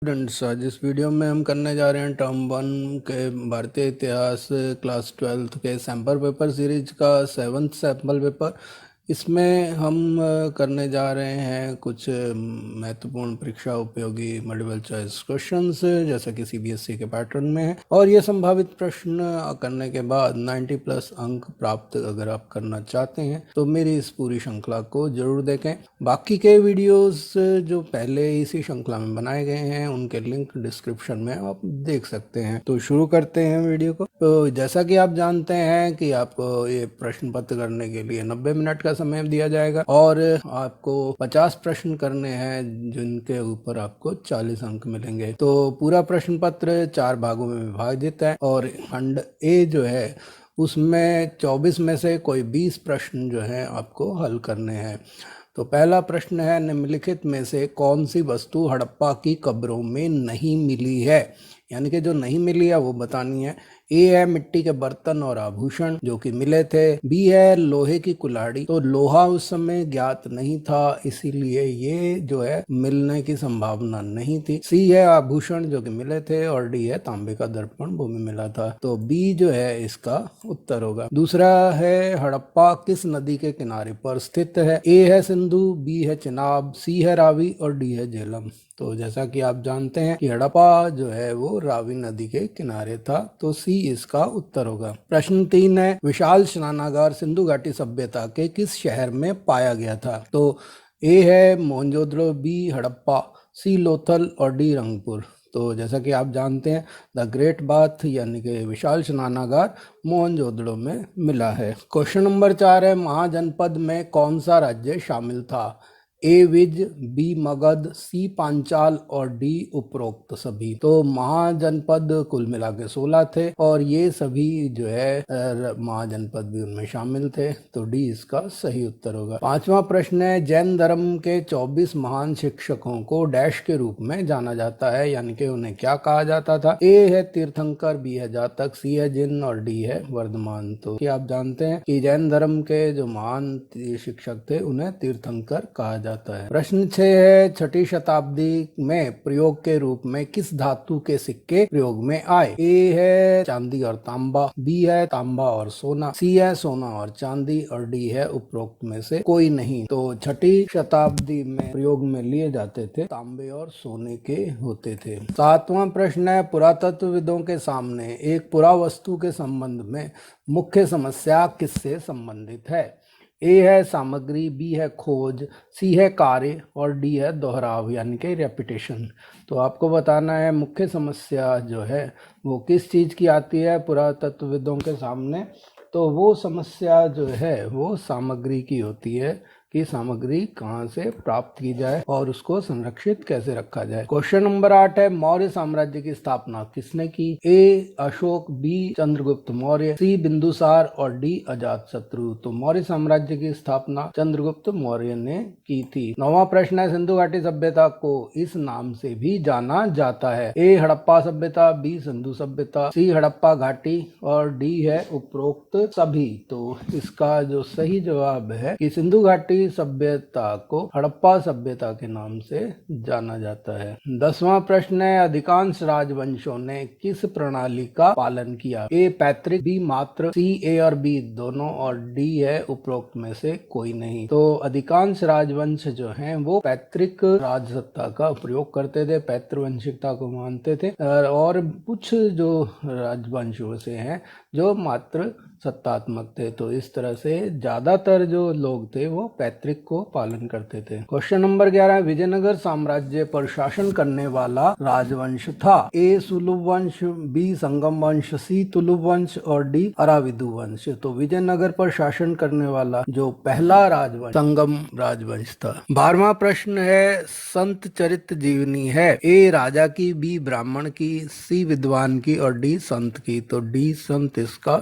Students, आज इस video में हम करने जा रहे हैं टर्म 1 के भारतीय इतिहास क्लास 12th के सैम्पल पेपर सीरीज का 7th सैम्पल पेपर। इसमें हम करने जा रहे हैं कुछ महत्वपूर्ण परीक्षा उपयोगी मल्टीपल चॉइस क्वेश्चंस, जैसा कि सीबीएसई के पैटर्न में है। और ये संभावित प्रश्न करने के बाद 90 प्लस अंक प्राप्त अगर आप करना चाहते हैं तो मेरी इस पूरी श्रृंखला को जरूर देखें। बाकी के वीडियोस जो पहले इसी श्रृंखला में बनाए गए हैं उनके लिंक डिस्क्रिप्शन में आप देख सकते हैं। तो शुरू करते हैं वीडियो को। तो जैसा कि आप जानते हैं कि आपको ये प्रश्न पत्र करने के लिए 90 मिनट का समय दिया जाएगा और आपको 50 प्रश्न करने हैं जिनके ऊपर आपको 40 अंक मिलेंगे। तो पूरा प्रश्न पत्र 4 भागों में विभाजित है और खंड ए जो है उसमें 24 में से कोई 20 प्रश्न जो है आपको हल करने हैं। तो पहला प्रश्न है, निम्नलिखित में से कौन सी वस्तु हड़प्पा की कब्रों में नहीं मिली है? यानी कि जो नहीं मिली है वो बतानी है। ए है मिट्टी के बर्तन और आभूषण जो कि मिले थे। बी है लोहे की कुल्हाड़ी, तो लोहा उस समय ज्ञात नहीं था इसीलिए ये जो है मिलने की संभावना नहीं थी। सी है आभूषण जो कि मिले थे और डी है तांबे का दर्पण वो भी मिला था। तो बी जो है इसका उत्तर होगा। दूसरा है हड़प्पा किस नदी के किनारे पर स्थित है? ए है सिंधु, बी है चिनाब, सी है रावी और डी है झेलम। तो जैसा कि आप जानते हैं कि हड़प्पा जो है वो रावी नदी के किनारे था, तो सी इसका उत्तर होगा। प्रश्न 3 है, विशाल स्नानागार सिंधु घाटी सभ्यता के किस शहर में पाया गया था? तो ए है मोहनजोदड़ो, बी हड़प्पा, सी लोथल और डी रंगपुर। तो जैसा कि आप जानते हैं द ग्रेट बाथ यानी कि विशाल स्नानागार मोहनजोदड़ो में मिला है। क्वेश्चन नंबर 4 है, महाजनपद में कौन सा राज्य शामिल था? ए विज, बी मगध, सी पांचाल और डी उपरोक्त सभी। तो महाजनपद कुल मिला के 16 थे और ये सभी जो है महाजनपद भी उनमें शामिल थे, तो डी इसका सही उत्तर होगा। 5वां प्रश्न है, जैन धर्म के 24 महान शिक्षकों को डैश के रूप में जाना जाता है, यानी कि उन्हें क्या कहा जाता था? ए है तीर्थंकर, बी है जातक, सी है जिन और डी है वर्धमान। तो कि आप जानते हैं कि जैन धर्म के जो महान शिक्षक थे उन्हें तीर्थंकर कहा जाता है। प्रश्न 6 है, 6ठी शताब्दी में प्रयोग के रूप में किस धातु के सिक्के प्रयोग में आए? ए है चांदी और तांबा, बी है तांबा और सोना, सी है सोना और चांदी और डी है उपरोक्त में से कोई नहीं। तो 6ठी शताब्दी में प्रयोग में लिए जाते थे तांबे और सोने के होते थे। 7वां प्रश्न है, पुरातत्वविदों के सामने एक पुरावस्तु के संबंध में मुख्य समस्या किससे संबंधित है? ए है सामग्री, बी है खोज, सी है कार्य और डी है दोहराव यानी कि रेपिटेशन। तो आपको बताना है मुख्य समस्या जो है वो किस चीज़ की आती है पुरातत्वविदों के सामने। तो वो समस्या जो है वो सामग्री की होती है कि सामग्री कहाँ से प्राप्त की जाए और उसको संरक्षित कैसे रखा जाए। क्वेश्चन नंबर 8 है, मौर्य साम्राज्य की स्थापना किसने की? ए अशोक, बी चंद्रगुप्त मौर्य, सी बिंदुसार और डी अजातशत्रु। तो मौर्य साम्राज्य की स्थापना चंद्रगुप्त मौर्य ने की थी। 9वां प्रश्न है, सिंधु घाटी सभ्यता को इस नाम से भी जाना जाता है? ए हड़प्पा सभ्यता, बी सिंधु सभ्यता, सी हड़प्पा घाटी और डी है उपरोक्त सभी। तो इसका जो सही जवाब है कि सिंधु घाटी सभ्यता को हड़प्पा सभ्यता के नाम से जाना जाता है। 10वां प्रश्न है, अधिकांश राजवंशों ने किस प्रणाली का पालन किया? ए पैतृक, बी मात्र, सी ए और बी दोनों और डी है उपरोक्त में से कोई नहीं। तो अधिकांश राजवंश जो हैं वो पैतृक राजसत्ता का प्रयोग करते थे, पैतृवंशिकता को मानते थे और कुछ जो राजवंश से हैं जो मात्र सत्तात्मक थे। तो इस तरह से ज्यादातर जो लोग थे वो पैतृक को पालन करते थे। क्वेश्चन नंबर 11, विजयनगर साम्राज्य पर शासन करने वाला राजवंश था? ए सुलभ वंश, बी संगम वंश, सी तुलुव वंश और डी अराविदु वंश। तो विजयनगर पर शासन करने वाला जो पहला राजवंश संगम राजवंश था। 12वां प्रश्न है, संत चरित जीवनी है ए राजा की, बी ब्राह्मण की, सी विद्वान की और डी संत की। तो डी संत इसका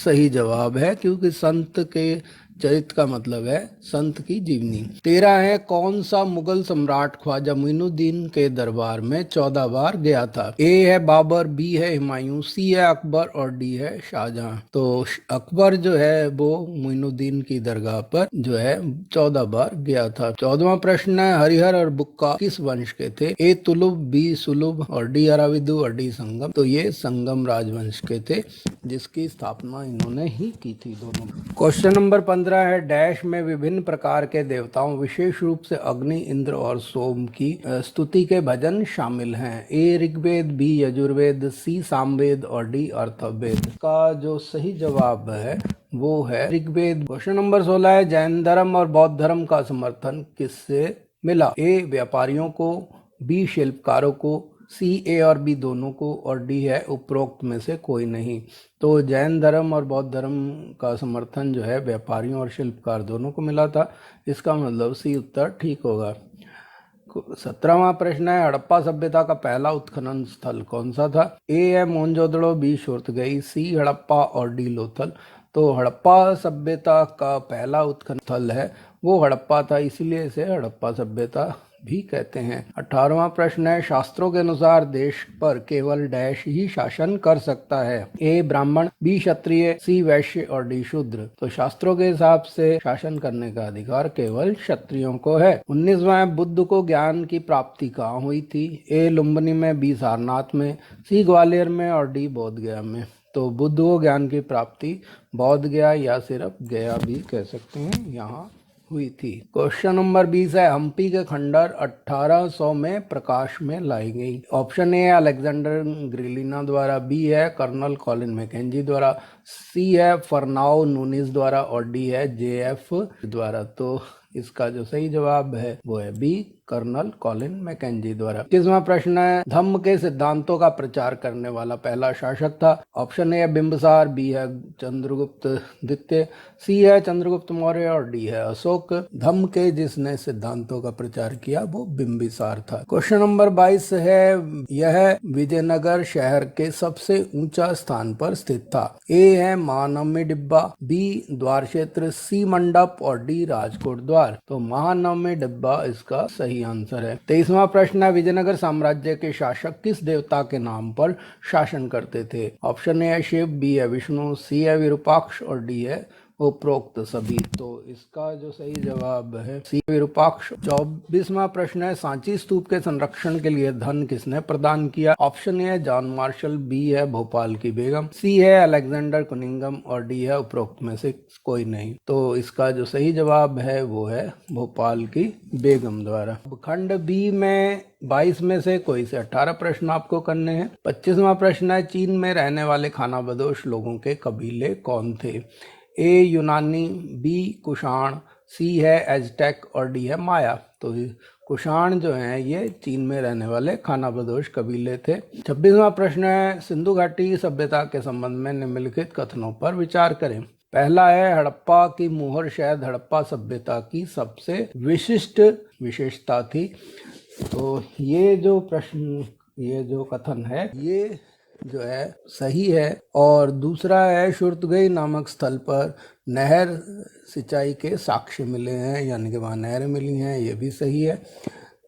सही जवाब है क्योंकि संत के चरित का मतलब है संत की जीवनी। 13 है, कौन सा मुगल सम्राट ख्वाजा मोइनुद्दीन के दरबार में 14 बार गया था? ए है बाबर, बी है हुमायूं, सी है अकबर और डी है शाहजहां। तो अकबर जो है वो मोइनुद्दीन की दरगाह पर जो है 14 बार गया था। 14वां प्रश्न है, हरिहर और बुक्का किस वंश के थे? ए तुलुब, बी सुलुभ और डी अराविदु और डी संगम। तो ये संगम राजवंश के थे जिसकी स्थापना इन्होंने ही की थी दोनों। क्वेश्चन नंबर 15 है, डैश में विभिन्न प्रकार के देवताओं विशेष रूप से अग्नि, इंद्र और सोम की स्तुति के भजन शामिल हैं? ए ऋग्वेद, बी यजुर्वेद, सी सामवेद और डी अथर्ववेद। का जो सही जवाब है वो है ऋग्वेद। क्वेश्चन नंबर 16 है, जैन धर्म और बौद्ध धर्म का समर्थन किससे मिला? ए व्यापारियों को, बी शिल्पकारों को, सी ए और बी दोनों को और डी है उपरोक्त में से कोई नहीं। तो जैन धर्म और बौद्ध धर्म का समर्थन जो है व्यापारियों और शिल्पकार दोनों को मिला था। इसका मतलब सी उत्तर ठीक होगा। 17वां प्रश्न है, हड़प्पा सभ्यता का पहला उत्खनन स्थल कौन सा था? ए है मोहनजोदड़ो, बी सुरतगई, सी हड़प्पा और डी लोथल। तो हड़प्पा सभ्यता का पहला उत्खनन स्थल है वो हड़प्पा था, इसलिए इसे हड़प्पा सभ्यता भी कहते हैं। 18वां प्रश्न है, शास्त्रों के अनुसार देश पर केवल डैश ही शासन कर सकता है? ए ब्राह्मण, बी क्षत्रिय, सी वैश्य और डी शूद्र। तो शास्त्रों के हिसाब से शासन करने का अधिकार केवल क्षत्रियों को है। 19वां, बुद्ध को ज्ञान की प्राप्ति कहाँ हुई थी? ए लुम्बिनी में, बी सारनाथ में, सी ग्वालियर में और डी बोध गया में। तो बुद्ध को ज्ञान की प्राप्ति बोध गया या सिर्फ गया भी कह सकते हैं यहाँ हुई थी। क्वेश्चन नंबर 20 है, हम्पी के खंडर 1800 में प्रकाश में लाई गई। ऑप्शन ए है अलेक्जेंडर ग्रिलिना द्वारा, बी है कर्नल कॉलिन मैकेंजी द्वारा, सी है फर्नाओ नूनिस द्वारा और डी है JF द्वारा। तो इसका जो सही जवाब है वो है बी, कर्नल कॉलिन मैकेंजी द्वारा। 21वां प्रश्न है, धम्म के सिद्धांतों का प्रचार करने वाला पहला शासक था? ऑप्शन ए है बिंबिसार, बी है चंद्रगुप्त द्वितीय, सी है चंद्रगुप्त मौर्य और डी है अशोक। धम्म के जिसने सिद्धांतों का प्रचार किया वो बिंबिसार था। क्वेश्चन नंबर 22 है, यह विजयनगर शहर के सबसे ऊंचा स्थान पर स्थित था? ए है महानवमी डिब्बा, बी द्वार क्षेत्र, सी मंडप और डी राजकोट द्वार। तो महानवमी डिब्बा इसका सही आंसर है। 23वां प्रश्न है, विजयनगर साम्राज्य के शासक किस देवता के नाम पर शासन करते थे? ऑप्शन ए है शिव, बी है विष्णु, सी है विरूपाक्ष और डी है उपरोक्त सभी। तो इसका जो सही जवाब है सी विरूपाक्ष। 24वां प्रश्न है, सांची स्तूप के संरक्षण के लिए धन किसने प्रदान किया? ऑप्शन ए है जॉन मार्शल, बी है भोपाल की बेगम, सी है अलेक्जेंडर कुनिंगम और डी है उपरोक्त में से कोई नहीं। तो इसका जो सही जवाब है वो है भोपाल की बेगम द्वारा। खंड बी में 22 में से कोई से 18 प्रश्न आपको करने हैं। 25वां प्रश्न है, चीन में रहने वाले खानाबदोश लोगों के कबीले कौन थे? ए यूनानी, बी कुषाण, सी है एज़टेक और डी है माया। तो कुषाण जो हैं ये चीन में रहने वाले खानाबदोश कबीले थे। 26वां प्रश्न है, सिंधु घाटी सभ्यता के संबंध में निम्नलिखित कथनों पर विचार करें। पहला है, हड़प्पा की मोहर शायद हड़प्पा सभ्यता की सबसे विशिष्ट विशेषता थी। तो ये जो प्रश्न, ये जो कथन है ये जो है सही है। और दूसरा है, शुर्तगई नामक स्थल पर नहर सिंचाई के साक्ष्य मिले हैं, यानी कि वहाँ नहरें मिली हैं, ये भी सही है।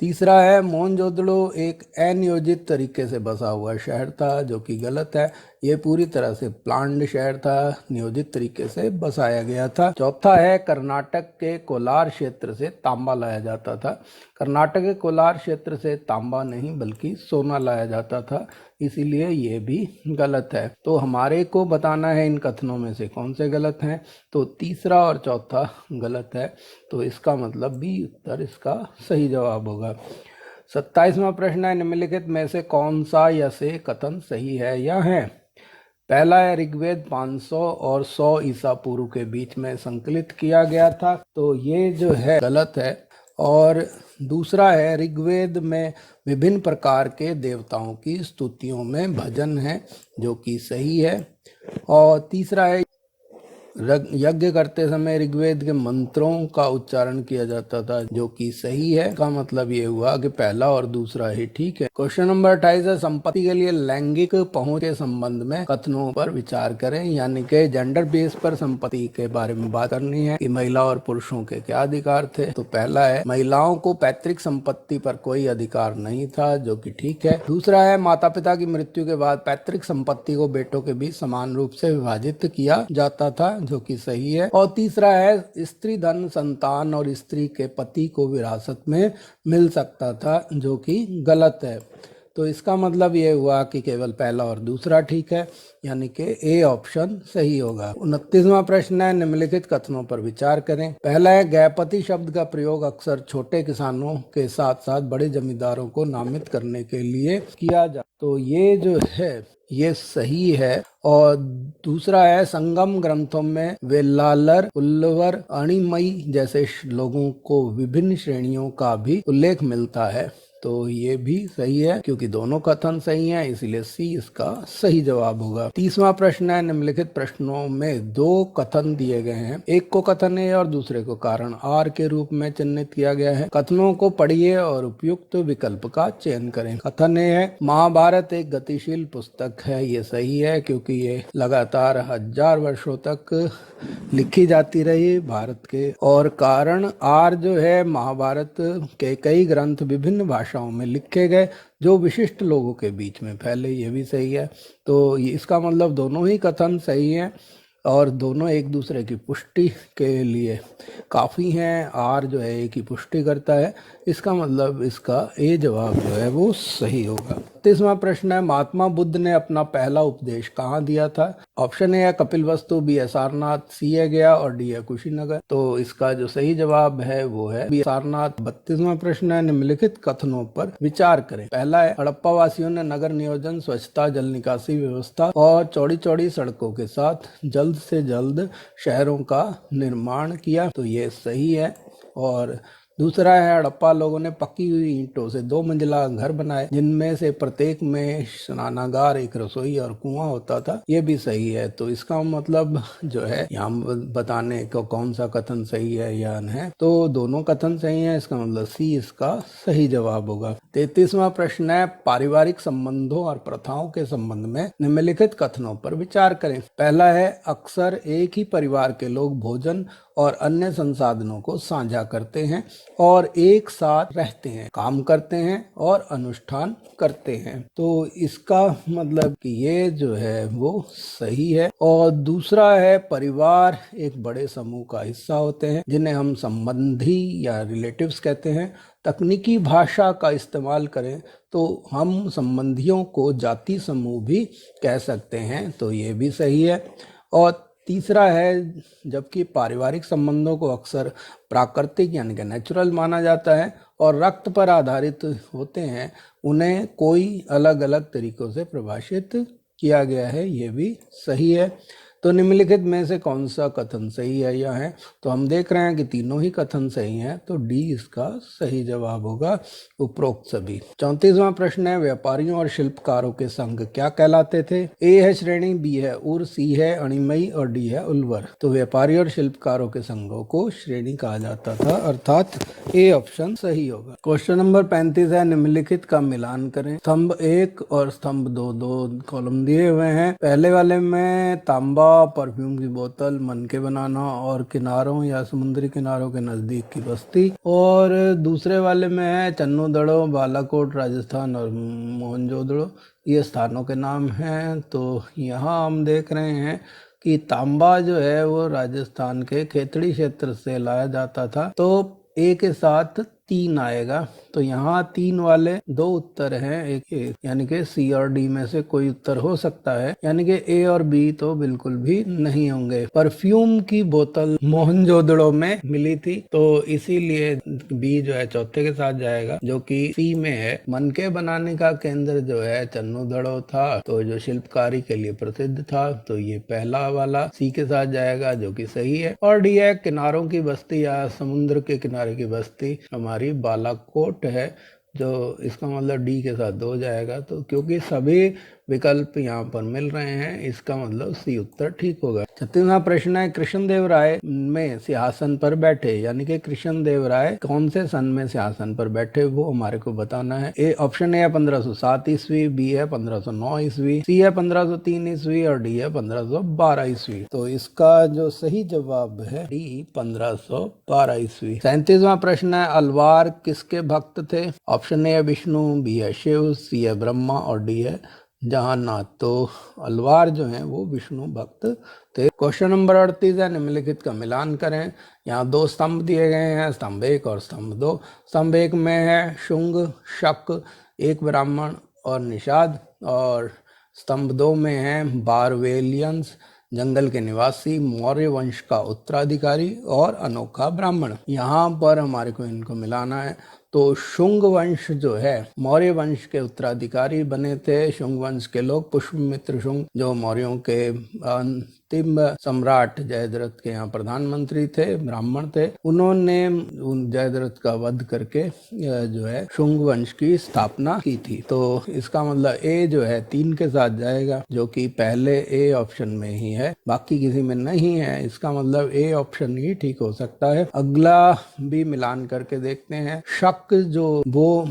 तीसरा है, मोहनजोदड़ो एक अनियोजित तरीके से बसा हुआ शहर था, जो कि गलत है। ये पूरी तरह से प्लान्ड शहर था, नियोजित तरीके से बसाया गया था। चौथा है, कर्नाटक के कोलार क्षेत्र से तांबा लाया जाता था। कर्नाटक के कोलार क्षेत्र से तांबा नहीं बल्कि सोना लाया जाता था, इसीलिए ये भी गलत है। तो हमारे को बताना है इन कथनों में से कौन से गलत हैं। तो तीसरा और चौथा गलत है, तो इसका मतलब बी उत्तर इसका सही जवाब होगा। 27वां प्रश्न है, निम्नलिखित में से कौन सा या से कथन सही है या है? पहला है, ऋग्वेद 500 और 100 ईसा पूर्व के बीच में संकलित किया गया था। तो ये जो है गलत है। और दूसरा है, ऋग्वेद में विभिन्न प्रकार के देवताओं की स्तुतियों में भजन है, जो कि सही है। और तीसरा है, यज्ञ करते समय ऋग्वेद के मंत्रों का उच्चारण किया जाता था, जो कि सही है। का मतलब ये हुआ कि पहला और दूसरा ही ठीक है। क्वेश्चन नंबर 28 है, संपत्ति के लिए लैंगिक पहुंच के संबंध में कथनों पर विचार करें, यानी कि जेंडर बेस पर संपत्ति के बारे में बात करनी है कि महिला और पुरुषों के क्या अधिकार थे। तो पहला है, महिलाओं को पैतृक संपत्ति पर कोई अधिकार नहीं था, जो कि ठीक है। दूसरा है, माता पिता की मृत्यु के बाद पैतृक संपत्ति को बेटों के बीच समान रूप से विभाजित किया जाता था, जो कि सही है। और तीसरा है, स्त्री धन संतान और स्त्री के पति को विरासत में मिल सकता था, जो कि गलत है। तो इसका मतलब ये हुआ कि केवल पहला और दूसरा ठीक है, यानी कि ए ऑप्शन सही होगा। 29वां प्रश्न है, निम्नलिखित कथनों पर विचार करें। पहला है, गैपति शब्द का प्रयोग अक्सर छोटे किसानों के साथ साथ बड़े जमींदारों को नामित करने के लिए किया जाता। तो ये जो है ये सही है। और दूसरा है, संगम ग्रंथों में वेल्लालर, उल्लवर, अणिमई जैसे लोगों को विभिन्न श्रेणियों का भी उल्लेख मिलता है। तो ये भी सही है, क्योंकि दोनों कथन सही हैं, इसीलिए सी इसका सही जवाब होगा। 30वां प्रश्न है, निम्नलिखित प्रश्नों में दो कथन दिए गए हैं, एक को कथन ए और दूसरे को कारण आर के रूप में चिन्हित किया गया है। कथनों को पढ़िए और उपयुक्त विकल्प का चयन करें। कथन ए है, महाभारत एक गतिशील पुस्तक है। ये सही है, क्योंकि ये लगातार 1000 वर्षों तक लिखी जाती रही भारत के। और कारण आर जो है, महाभारत के कई ग्रंथ विभिन्न भाषाओं में लिखे गए जो विशिष्ट लोगों के बीच में फैले। ये भी सही है। तो इसका मतलब दोनों ही कथन सही हैं और दोनों एक दूसरे की पुष्टि के लिए काफ़ी हैं। आर जो है एक ही पुष्टि करता है, इसका मतलब इसका ए जवाब जो है वो सही होगा। 30वां प्रश्न है, महात्मा बुद्ध ने अपना पहला उपदेश कहाँ दिया था? ऑप्शन ए है कपिलवस्तु, बी है सारनाथ, सी है गया और डी है कुशीनगर। तो इसका जो सही जवाब है वो है बी सारनाथ। 32वां प्रश्न है, निम्नलिखित कथनों पर विचार करें। पहला है, हड़प्पा वासियों ने नगर नियोजन, स्वच्छता, जल निकासी व्यवस्था और चौड़ी चौड़ी सड़कों के साथ जल्द से जल्द शहरों का निर्माण किया। तो ये सही है। और दूसरा है, हड़प्पा लोगों ने पकी हुई ईंटों से 2 मंजिला घर बनाए, जिनमें से प्रत्येक में स्नानागार, एक रसोई और कुआं होता था। ये भी सही है। तो इसका मतलब जो है यहाँ बताने को कौन सा कथन सही है या नहीं, तो दोनों कथन सही है, इसका मतलब सी इसका सही जवाब होगा। 33वां प्रश्न है, पारिवारिक संबंधों और प्रथाओं के संबंध में निम्नलिखित कथनों पर विचार करें। पहला है, अक्सर एक ही परिवार के लोग भोजन और अन्य संसाधनों को साझा करते हैं और एक साथ रहते हैं, काम करते हैं और अनुष्ठान करते हैं। तो इसका मतलब कि ये जो है वो सही है। और दूसरा है, परिवार एक बड़े समूह का हिस्सा होते हैं, जिन्हें हम संबंधी या रिलेटिव्स कहते हैं। तकनीकी भाषा का इस्तेमाल करें तो हम संबंधियों को जाति समूह भी कह सकते हैं। तो ये भी सही है। और तीसरा है, जबकि पारिवारिक संबंधों को अक्सर प्राकृतिक यानी कि नेचुरल माना जाता है और रक्त पर आधारित होते हैं, उन्हें कोई अलग अलग तरीकों से परिभाषित किया गया है। ये भी सही है। तो निम्नलिखित में से कौन सा कथन सही है या है? तो हम देख रहे हैं कि तीनों ही कथन सही हैं, तो डी इसका सही जवाब होगा, उपरोक्त सभी। 34वां प्रश्न है, व्यापारियों और शिल्पकारों के संघ क्या कहलाते थे? ए है श्रेणी, बी है उर, सी है अणिमई और डी है उल्वर। तो व्यापारी और शिल्पकारों के संघों को श्रेणी कहा जाता था, अर्थात ए ऑप्शन सही होगा। क्वेश्चन नंबर 35 है, निम्नलिखित का मिलान करें। स्तंभ 1 और स्तंभ 2 दो कॉलम दिए हुए हैं। पहले वाले में तांबा, परफ्यूम की बोतल, मनके बनाना और किनारों या समुद्री किनारों के नजदीक की बस्ती। और दूसरे वाले में है चन्नूदड़ो, बालाकोट राजस्थान और मोहनजोदड़ो, ये स्थानों के नाम हैं। तो यहाँ हम देख रहे हैं कि तांबा जो है वो राजस्थान के खेतड़ी क्षेत्र से लाया जाता था। तो ए के साथ 3 आएगा। तो यहाँ 3 वाले 2 उत्तर हैं, एक यानी कि सी और डी में से कोई उत्तर हो सकता है, यानी कि ए और बी तो बिल्कुल भी नहीं होंगे। परफ्यूम की बोतल मोहनजोदड़ो में मिली थी, तो इसीलिए बी जो है चौथे के साथ जाएगा, जो कि सी में है। मनके बनाने का केंद्र जो है चन्नूदड़ो था, तो जो शिल्पकारी के लिए प्रसिद्ध था, तो ये पहला वाला सी के साथ जाएगा, जो कि सही है। और डी है किनारों की बस्ती या समुद्र के किनारे की बस्ती, हमारी बालाकोट है, जो इसका मतलब डी के साथ 2 जाएगा। तो क्योंकि सभी विकल्प यहाँ पर मिल रहे हैं, इसका मतलब सी उत्तर ठीक होगा। 36वां प्रश्न है, कृष्णदेव राय में सिंहासन पर बैठे, यानी कि कृष्णदेव राय कौन से सन में सिंहासन पर बैठे वो हमारे को बताना है। ऑप्शन ए है 1507 ईस्वी, बी है 1509 ईस्वी, सी है 1503 ईस्वी और डी है 1512 ईस्वी। तो इसका जो सही जवाब है डी 1512 ईस्वी। 37वां प्रश्न है, अलवार किसके भक्त थे? ऑप्शन ए है विष्णु, बी है शिव, सी है ब्रह्मा और डी है जहान्नाथ। तो अलवार जो है वो विष्णु भक्त थे। क्वेश्चन नंबर 38 है, निम्नलिखित का मिलान करें। यहाँ दो स्तंभ दिए गए हैं, स्तंभ 1 और स्तंभ 2। स्तंभ 1 में है शुंग, शक, एक ब्राह्मण और निषाद, और स्तंभ 2 में है बारवेलियंस, जंगल के निवासी, मौर्य वंश का उत्तराधिकारी और अनोखा ब्राह्मण। यहाँ पर हमारे को इनको मिलाना है। तो शुंग वंश जो है मौर्य वंश के उत्तराधिकारी बने थे। शुंग वंश के लोग पुष्यमित्र शुंग, जो मौर्यों के अंतिम सम्राट जयद्रथ के यहाँ प्रधानमंत्री थे, ब्राह्मण थे, उन्होंने उन जयद्रथ का वध करके जो है शुंग वंश की स्थापना की थी। तो इसका मतलब ए जो है 3 के साथ जाएगा, जो कि पहले ए ऑप्शन में ही है, बाकी किसी में नहीं है। इसका मतलब ए ऑप्शन ही ठीक हो सकता है। अगला भी मिलान करके देखते हैं। शक जो वो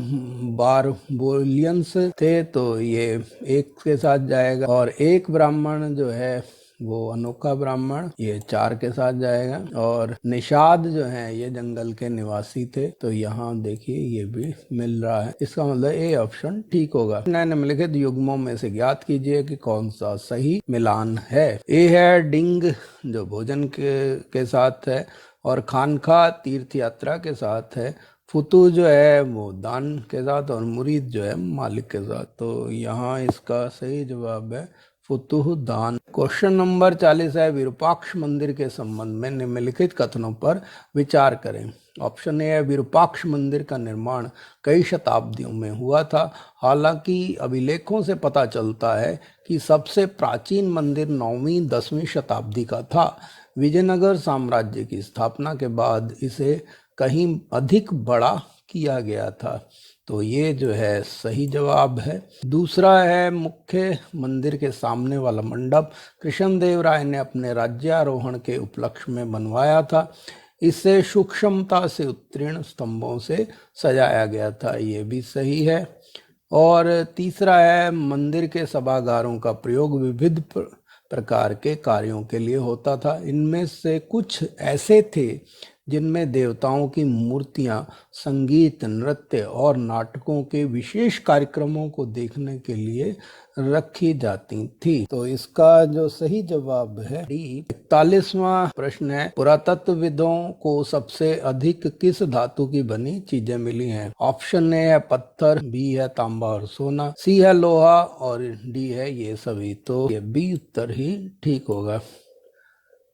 बारवेलियंस थे, तो ये 1 के साथ जाएगा, और एक ब्राह्मण जो है वो अनोखा ब्राह्मण, ये 4 के साथ जाएगा, और निषाद जो है ये जंगल के निवासी थे। तो यहाँ देखिए ये भी मिल रहा है, इसका मतलब ए ऑप्शन ठीक होगा। निम्नलिखित युग्मों में से ज्ञात कीजिए कि कौन सा सही मिलान है। ए है डिंग जो भोजन के साथ है, और खानखा तीर्थ यात्रा के साथ है, फुतू जो है वो दान के साथ, और मुरीद जो है मालिक के साथ। तो यहाँ इसका सही जवाब है फुतुह दान। क्वेश्चन नंबर 40 है, विरूपाक्ष मंदिर के संबंध में निम्नलिखित कथनों पर विचार करें। ऑप्शन ए है, विरूपाक्ष मंदिर का निर्माण कई शताब्दियों में हुआ था। हालांकि अभिलेखों से पता चलता है कि सबसे प्राचीन मंदिर 9वीं-10वीं शताब्दी का था। विजयनगर साम्राज्य की स्थापना के बाद इसे कहीं अधिक बड़ा किया गया था। तो ये जो है सही जवाब है। दूसरा है, मुख्य मंदिर के सामने वाला मंडप कृष्णदेव राय ने अपने राज्यारोहण के उपलक्ष्य में बनवाया था। इसे सूक्ष्मता से उत्तीर्ण स्तंभों से सजाया गया था, ये भी सही है। और तीसरा है, मंदिर के सभागारों का प्रयोग विविध प्रकार के कार्यों के लिए होता था। इनमें से कुछ ऐसे थे जिनमें देवताओं की मूर्तियां, संगीत, नृत्य और नाटकों के विशेष कार्यक्रमों को देखने के लिए रखी जाती थी। तो इसका जो सही जवाब है डी। 41वां प्रश्न है, पुरातत्वविदों को सबसे अधिक किस धातु की बनी चीजें मिली हैं? ऑप्शन ए है पत्थर, बी है तांबा और सोना, सी है लोहा और डी है ये सभी। तो ये बी उत्तर ही ठीक होगा।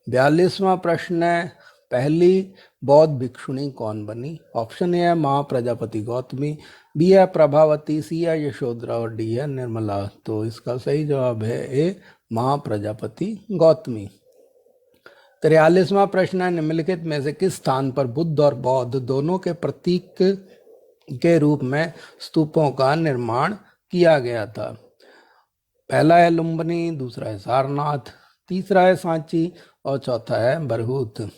42वां प्रश्न है, पहली बौद्ध भिक्षुणी कौन बनी? ऑप्शन ए है महाप्रजापति गौतमी, बी है प्रभावती, सी है यशोधरा और डी है निर्मला। तो इसका सही जवाब है ए महाप्रजापति गौतमी। 43वां प्रश्न है, निम्नलिखित में से किस स्थान पर बुद्ध और बौद्ध दोनों के प्रतीक के रूप में स्तूपों का निर्माण किया गया था? पहला है लुम्बिनी, दूसरा है सारनाथ, तीसरा है सांची और चौथा है बरहूत।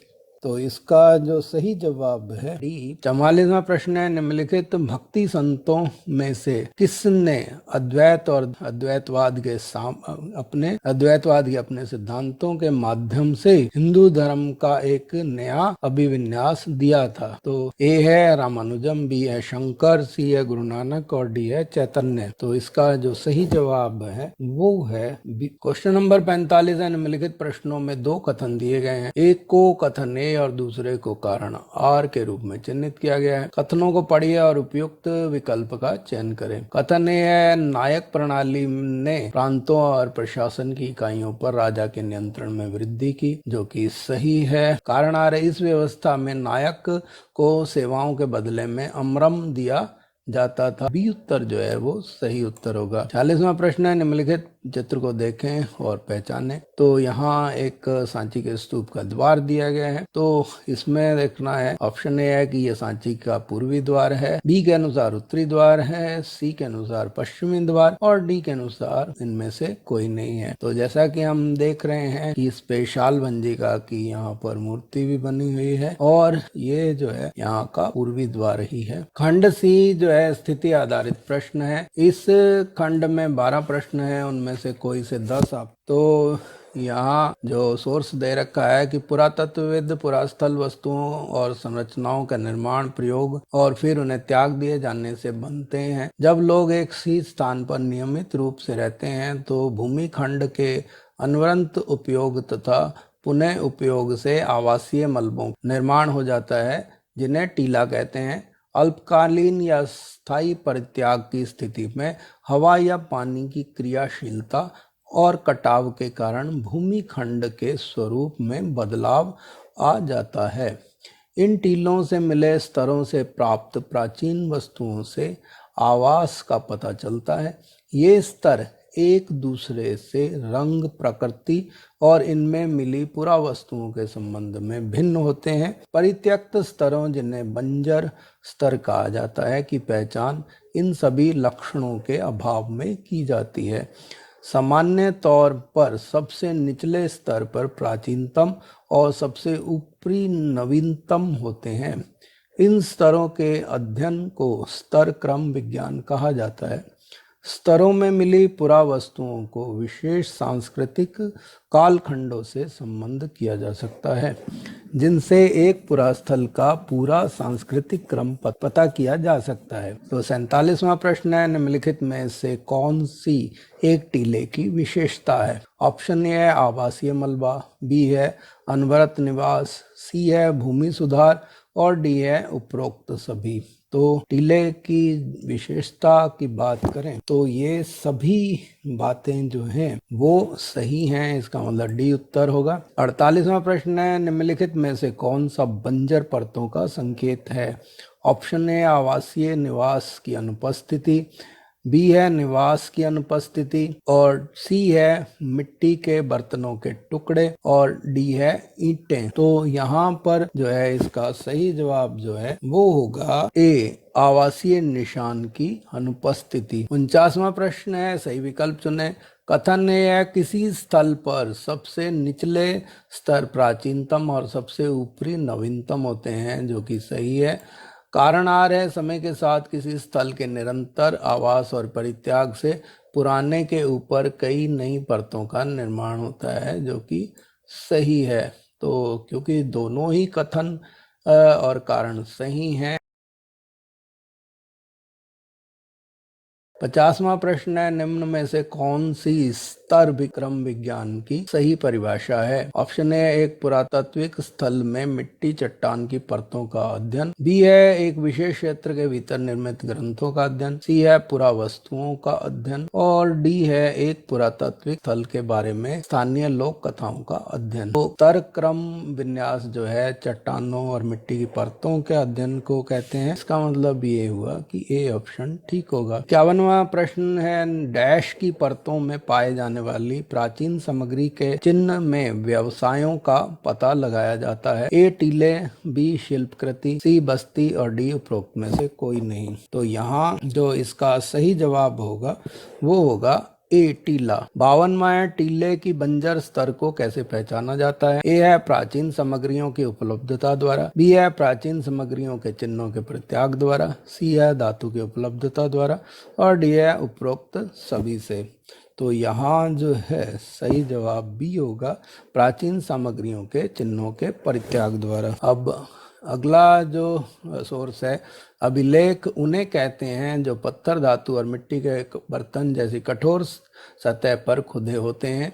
तो इसका जो सही जवाब है डी। 44वां प्रश्न है, निम्नलिखित भक्ति संतों में से किसने अद्वैत और अद्वैतवाद के अपने सिद्धांतों के माध्यम से हिंदू धर्म का एक नया अभिविन्यास दिया था? तो ए है रामानुजम, बी है शंकर, सी है गुरु नानक और डी है चैतन्य। तो इसका जो सही जवाब है वो है बी। क्वेश्चन नंबर 45 है, निम्नलिखित प्रश्नों में 2 कथन दिए गए हैं। एक को कथन ए और दूसरे को कारण आर के रूप में चिन्हित किया गया है। कथनों को पढ़िए और उपयुक्त विकल्प का चयन करें। कथन ए है, नायक प्रणाली ने प्रांतों और प्रशासन की इकाइयों पर राजा के नियंत्रण में वृद्धि की, जो कि सही है। कारण आर, इस व्यवस्था में नायक को सेवाओं के बदले में अमरम दिया जाता था। बी उत्तर जो है वो सही उत्तर होगा। 40वां प्रश्न है, निम्नलिखित चित्र को देखें और पहचानें। तो यहाँ एक सांची के स्तूप का द्वार दिया गया है, तो इसमें देखना है, ऑप्शन ए है कि ये सांची का पूर्वी द्वार है, बी के अनुसार उत्तरी द्वार है, सी के अनुसार पश्चिमी द्वार और डी के अनुसार इनमें से कोई नहीं है। तो जैसा कि हम देख रहे हैं कि स्पेशल भंजिका की यहाँ पर मूर्ति भी बनी हुई है और ये जो है यहाँ का पूर्वी द्वार ही है। खंड सी जो है स्थिति आधारित प्रश्न है। इस खंड में 12 प्रश्न है, उनमें से कोई से 10 आप तो यहाँ जो सोर्स दे रखा है कि पुरातत्वविद पुरास्थल वस्तुओं और संरचनाओं का निर्माण, प्रयोग और फिर उन्हें त्याग दिए जाने से बनते हैं। जब लोग एक ही स्थान पर नियमित रूप से रहते हैं तो भूमि खंड के अनवरत उपयोग तथा पुनः उपयोग से आवासीय मलबों निर्माण हो जाता है, जिन्हें टीला कहते हैं। अल्पकालीन या स्थायी परित्याग की स्थिति में हवा या पानी की क्रियाशीलता और कटाव के कारण भूमि खंड के स्वरूप में बदलाव आ जाता है। इन टीलों से मिले स्तरों से प्राप्त प्राचीन वस्तुओं से आवास का पता चलता है। ये स्तर एक दूसरे से रंग, प्रकृति और इनमें मिली पुरा वस्तुओं के संबंध में भिन्न होते हैं। परित्यक्त स्तरों, जिन्हें बंजर स्तर कहा जाता है, की पहचान इन सभी लक्षणों के अभाव में की जाती है। सामान्य तौर पर सबसे निचले स्तर पर प्राचीनतम और सबसे ऊपरी नवीनतम होते हैं। इन स्तरों के अध्ययन को स्तर क्रम विज्ञान कहा जाता है। स्तरों में मिली पुरा वस्तुओं को विशेष सांस्कृतिक कालखंडों से संबंध किया जा सकता है, जिनसे एक पुरास्थल का पूरा सांस्कृतिक क्रम पता किया जा सकता है। तो 47वां प्रश्न है, निम्नलिखित में से कौन सी एक टीले की विशेषता है? ऑप्शन ए है आवासीय मलबा, बी है अनवरत निवास, सी है भूमि सुधार और डी है उपरोक्त सभी। तो टीले की विशेषता की बात करें तो ये सभी बातें जो हैं वो सही हैं, इसका मतलब डी उत्तर होगा। 48वां प्रश्न है, निम्नलिखित में से कौन सा बंजर परतों का संकेत है? ऑप्शन ए आवासीय निवास की अनुपस्थिति, बी है निवास की अनुपस्थिति और सी है मिट्टी के बर्तनों के टुकड़े और डी है ईंटें। तो यहाँ पर जो है इसका सही जवाब जो है वो होगा ए, आवासीय निशान की अनुपस्थिति। 49वां प्रश्न है, सही विकल्प चुने। कथन है किसी स्थल पर सबसे निचले स्तर प्राचीनतम और सबसे ऊपरी नवीनतम होते हैं, जो कि सही है। कारण आर है समय के साथ किसी स्थल के निरंतर आवास और परित्याग से पुराने के ऊपर कई नई परतों का निर्माण होता है, जो कि सही है। तो क्योंकि दोनों ही कथन और कारण सही हैं। 50वां प्रश्न है, निम्न में से कौन सी स्तर विक्रम विज्ञान की सही परिभाषा है? ऑप्शन ए एक पुरातात्विक स्थल में मिट्टी चट्टान की परतों का अध्ययन, बी है एक विशेष क्षेत्र के भीतर निर्मित ग्रंथों का अध्ययन, सी है पुरा वस्तुओं का अध्ययन और डी है एक पुरातात्विक स्थल के बारे में स्थानीय लोक कथाओं का अध्ययन। तो स्तर क्रम विन्यास जो है चट्टानों और मिट्टी की परतों के अध्ययन को कहते हैं। इसका मतलब ये हुआ कि ए ऑप्शन ठीक होगा। 51वां प्रश्न है, डैश की परतों में पाए जाने वाली प्राचीन सामग्री के चिन्ह में व्यवसायों का पता लगाया जाता है। ए टीले, बी शिल्पकृति, सी बस्ती और डी उपरोक्त में से कोई नहीं। तो यहाँ जो इसका सही जवाब होगा वो होगा ए टीला। 52वां है, टीले की बंजर स्तर को कैसे पहचाना जाता है? ए है प्राचीन सामग्रियों की उपलब्धता द्वारा, बी है प्राचीन सामग्रियों के चिन्हों के परित्याग द्वारा, सी है धातु की उपलब्धता द्वारा और डी है उपरोक्त सभी से। तो यहाँ जो है सही जवाब बी होगा, प्राचीन सामग्रियों के चिन्हों के परित्याग द्वारा। अब अगला जो सोर्स है, अभिलेख उन्हें कहते हैं जो पत्थर, धातु और मिट्टी के बर्तन जैसी कठोर सतह पर खुदे होते हैं।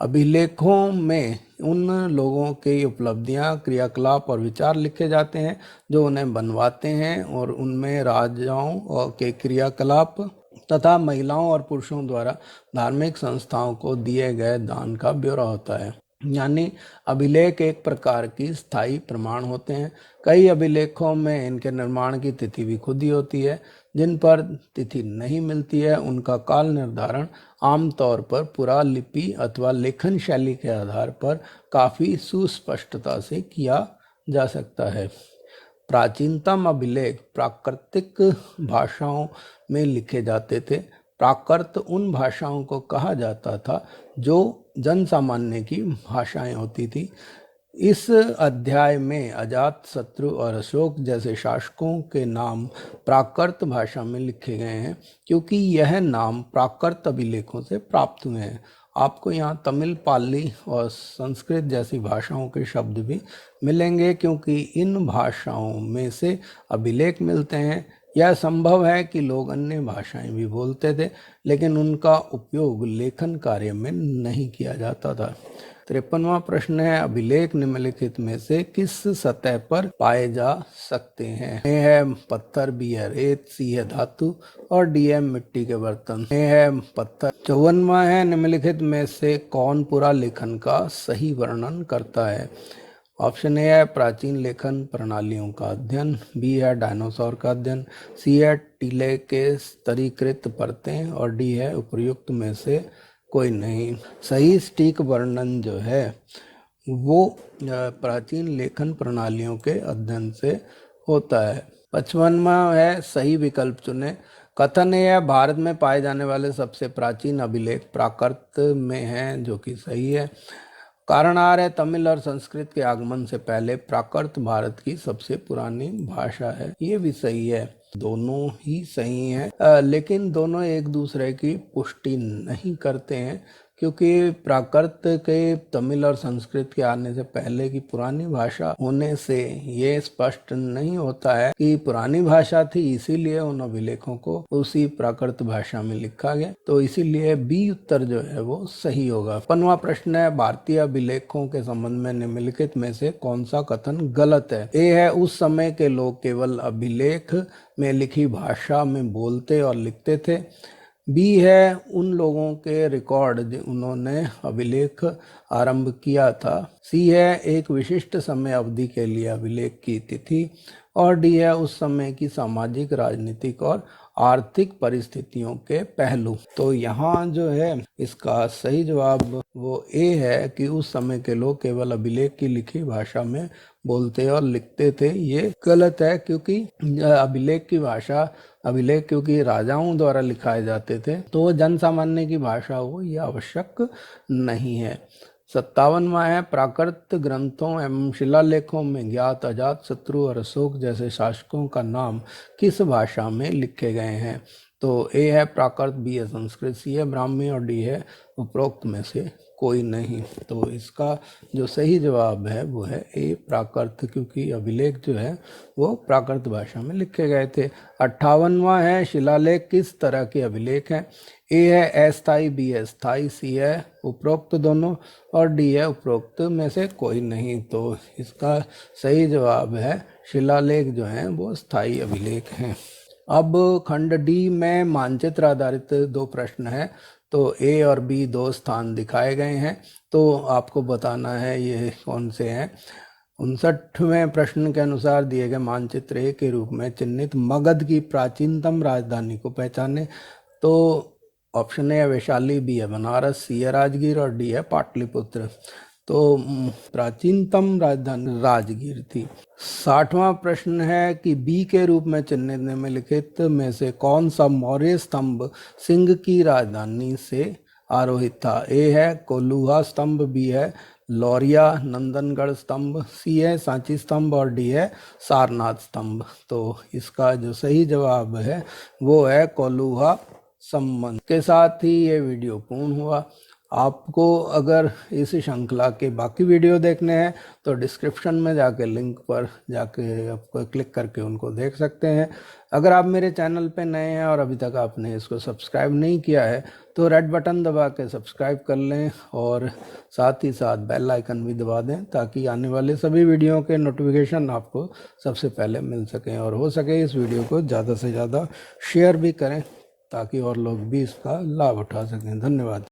अभिलेखों में उन लोगों की उपलब्धियां, क्रियाकलाप और विचार लिखे जाते हैं जो उन्हें बनवाते हैं और उनमें राजाओं के क्रियाकलाप तथा महिलाओं और पुरुषों द्वारा धार्मिक संस्थाओं को दिए गए दान का ब्यौरा होता है। यानी अभिलेख एक प्रकार की स्थायी प्रमाण होते हैं। कई अभिलेखों में इनके निर्माण की तिथि भी खुद ही होती है, जिन पर तिथि नहीं मिलती है उनका काल निर्धारण आमतौर पर पुरालिपि अथवा लेखन शैली के आधार पर काफ़ी सुस्पष्टता से किया जा सकता है। प्राचीनतम अभिलेख प्राकृतिक भाषाओं में लिखे जाते थे। प्राकृत उन भाषाओं को कहा जाता था जो जन सामान्य की भाषाएं होती थी। इस अध्याय में अजातशत्रु और अशोक जैसे शासकों के नाम प्राकृत भाषा में लिखे गए हैं क्योंकि यह नाम प्राकृत अभिलेखों से प्राप्त हुए हैं। आपको यहाँ तमिल, पाली और संस्कृत जैसी भाषाओं के शब्द भी मिलेंगे क्योंकि इन भाषाओं में से अभिलेख मिलते हैं। यह संभव है कि लोग अन्य भाषाएं भी बोलते थे लेकिन उनका उपयोग लेखन कार्य में नहीं किया जाता था। 53वां प्रश्न है, अभिलेख निम्नलिखित में से किस सतह पर पाए जा सकते हैं? ए है पत्थर, बी है रेत, सी है धातु और डी है मिट्टी के बर्तन। ए है पत्थर। 54वां है, निम्नलिखित में से कौन पुरा लेखन का सही वर्णन करता है? ऑप्शन ए है प्राचीन लेखन प्रणालियों का अध्ययन, बी है डायनासोर का अध्ययन, सी है टीले के स्तरीकृत परतें और डी है उपर्युक्त में से कोई नहीं। सही सटीक वर्णन जो है वो प्राचीन लेखन प्रणालियों के अध्ययन से होता है। 55वां है, सही विकल्प चुने। कथन है भारत में पाए जाने वाले सबसे प्राचीन अभिलेख प्राकृत में हैं, जो कि सही है। कारण आर है, तमिल और संस्कृत के आगमन से पहले प्राकृत भारत की सबसे पुरानी भाषा है, ये भी सही है। दोनों ही सही हैं, लेकिन दोनों एक दूसरे की पुष्टि नहीं करते हैं क्योंकि प्राकृत के तमिल और संस्कृत के आने से पहले की पुरानी भाषा होने से ये स्पष्ट नहीं होता है कि पुरानी भाषा थी, इसीलिए उन अभिलेखों को उसी प्राकृत भाषा में लिखा गया। तो इसीलिए बी उत्तर जो है वो सही होगा। 55वां प्रश्न है, भारतीय अभिलेखों के संबंध में निम्नलिखित में से कौन सा कथन गलत है? ए है, उस समय के लोग केवल अभिलेख में लिखी भाषा में बोलते और लिखते थे। बी है, उन लोगों के रिकॉर्ड उन्होंने अभिलेख आरंभ किया था। सी है, एक विशिष्ट समय अवधि के लिए अभिलेख की तिथि और डी है, उस समय की सामाजिक, राजनीतिक और आर्थिक परिस्थितियों के पहलू। तो यहाँ जो है इसका सही जवाब वो ए है कि उस समय के लोग केवल अभिलेख की लिखी भाषा में बोलते और लिखते थे। ये गलत है क्योंकि अभिलेख की भाषा क्योंकि राजाओं द्वारा लिखाए जाते थे तो जन सामान्य की भाषा हो ये आवश्यक नहीं है। 57वां है, प्राकृत ग्रंथों एवं शिलालेखों में ज्ञात अजातशत्रु और अशोक जैसे शासकों का नाम किस भाषा में लिखे गए हैं? तो ए है प्राकृत, बी है संस्कृत, सी है ब्राह्मी और डी है उपरोक्त में से कोई नहीं। तो इसका जो सही जवाब है वो है ए प्राकृत, क्योंकि अभिलेख जो है वो प्राकृत भाषा में लिखे गए थे। 58वां है, शिलालेख किस तरह के अभिलेख हैं? ए है अस्थाई, बी है स्थाई, सी है उपरोक्त दोनों और डी है उपरोक्त में से कोई नहीं। तो इसका सही जवाब है शिलालेख जो हैं वो स्थाई अभिलेख हैं। अब खंड डी में मानचित्र आधारित 2 प्रश्न है। तो ए और बी 2 स्थान दिखाए गए हैं, तो आपको बताना है ये कौन से हैं। 59वें प्रश्न के अनुसार दिए गए मानचित्र ए के रूप में चिन्हित मगध की प्राचीनतम राजधानी को पहचाने। तो ऑप्शन ए है वैशाली, बी है बनारस, सी है राजगीर और डी है पाटलिपुत्र। तो प्राचीनतम राजधानी राजगीर थी। 60वां प्रश्न है कि बी के रूप में चिन्हित निम्नलिखित में से कौन सा मौर्य स्तंभ सिंह की राजधानी से आरोहित था? ए है कोल्लुहा स्तंभ, बी है लौरिया नंदनगढ़ स्तंभ, सी है सांची स्तंभ और डी है सारनाथ स्तंभ। तो इसका जो सही जवाब है वो है कोल्लुहा संबंध। के साथ ही ये वीडियो पूर्ण हुआ। आपको अगर इस श्रृंखला के बाकी वीडियो देखने हैं तो डिस्क्रिप्शन में जाके लिंक पर जाके आपको क्लिक करके उनको देख सकते हैं। अगर आप मेरे चैनल पे नए हैं और अभी तक आपने इसको सब्सक्राइब नहीं किया है तो रेड बटन दबा के सब्सक्राइब कर लें और साथ ही साथ बेल आइकन भी दबा दें ताकि आने वाले सभी वीडियो के नोटिफिकेशन आपको सबसे पहले मिल सकें। और हो सके इस वीडियो को ज़्यादा से ज़्यादा शेयर भी करें ताकि और लोग भी इसका लाभ उठा सकें। धन्यवाद।